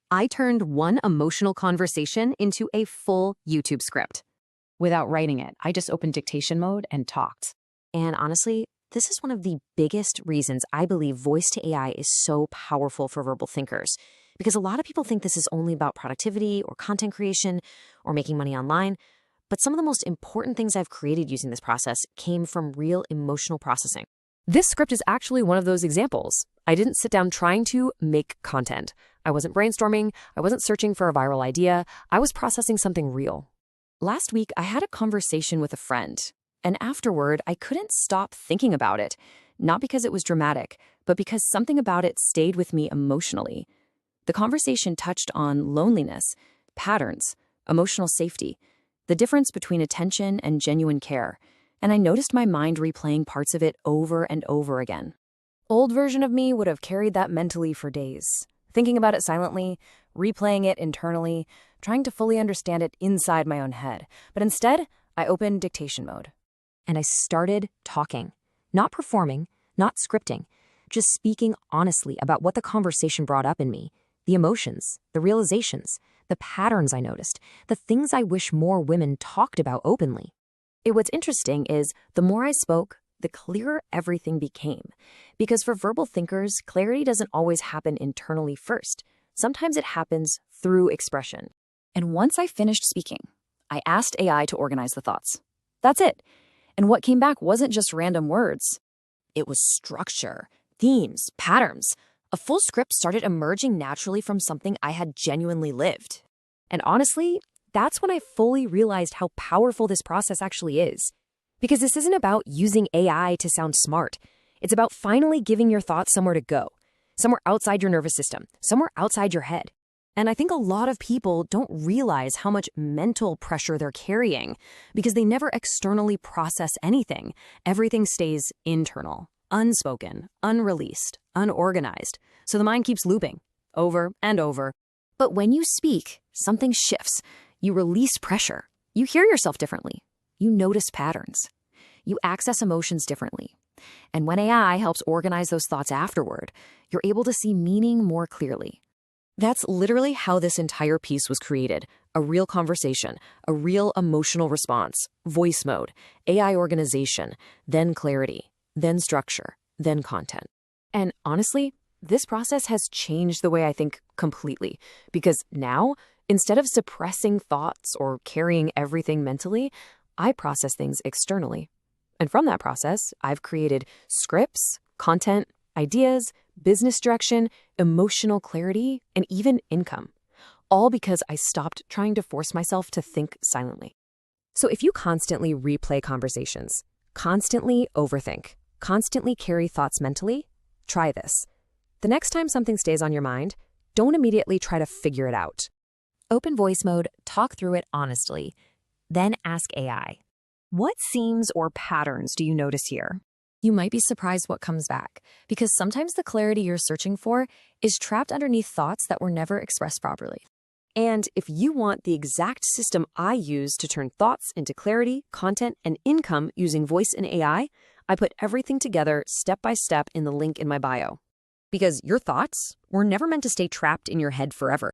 I turned one emotional conversation into a full YouTube script. Without writing it, I just opened dictation mode and talked. And honestly, this is one of the biggest reasons I believe voice to AI is so powerful for verbal thinkers. Because a lot of people think this is only about productivity or content creation or making money online. But some of the most important things I've created using this process came from real emotional processing. This script is actually one of those examples. I didn't sit down trying to make content. I wasn't brainstorming. I wasn't searching for a viral idea. I was processing something real. Last week, I had a conversation with a friend, and afterward, I couldn't stop thinking about it. Not because it was dramatic, but because something about it stayed with me emotionally. The conversation touched on loneliness, patterns, emotional safety, the difference between attention and genuine care, and I noticed my mind replaying parts of it over and over again. Old version of me would have carried that mentally for days, thinking about it silently, replaying it internally, trying to fully understand it inside my own head. But instead, I opened dictation mode. And I started talking, not performing, not scripting, just speaking honestly about what the conversation brought up in me, the emotions, the realizations, the patterns I noticed, the things I wish more women talked about openly. What's interesting is the more I spoke, the clearer everything became. Because for verbal thinkers, clarity doesn't always happen internally first. Sometimes it happens through expression. And once I finished speaking, I asked AI to organize the thoughts. That's it. And what came back wasn't just random words. It was structure, themes, patterns. A full script started emerging naturally from something I had genuinely lived. And honestly, that's when I fully realized how powerful this process actually is. Because this isn't about using AI to sound smart. It's about finally giving your thoughts somewhere to go, somewhere outside your nervous system, somewhere outside your head. And I think a lot of people don't realize how much mental pressure they're carrying because they never externally process anything. Everything stays internal, unspoken, unreleased, unorganized. So the mind keeps looping over and over. But when you speak, something shifts. You release pressure. You hear yourself differently. You notice patterns. You access emotions differently. And when AI helps organize those thoughts afterward, you're able to see meaning more clearly. That's literally how this entire piece was created. A real conversation, a real emotional response, voice mode, AI organization, then clarity, then structure, then content. And honestly, this process has changed the way I think completely. Because now, instead of suppressing thoughts or carrying everything mentally, I process things externally. And from that process, I've created scripts, content, ideas, business direction, emotional clarity, and even income. All because I stopped trying to force myself to think silently. So if you constantly replay conversations, constantly overthink, constantly carry thoughts mentally, try this. The next time something stays on your mind, don't immediately try to figure it out. Open voice mode, talk through it honestly, then ask AI. What themes or patterns do you notice here? You might be surprised what comes back, because sometimes the clarity you're searching for is trapped underneath thoughts that were never expressed properly. And if you want the exact system I use to turn thoughts into clarity, content, and income using voice and AI, I put everything together step by step in the link in my bio. Because your thoughts were never meant to stay trapped in your head forever.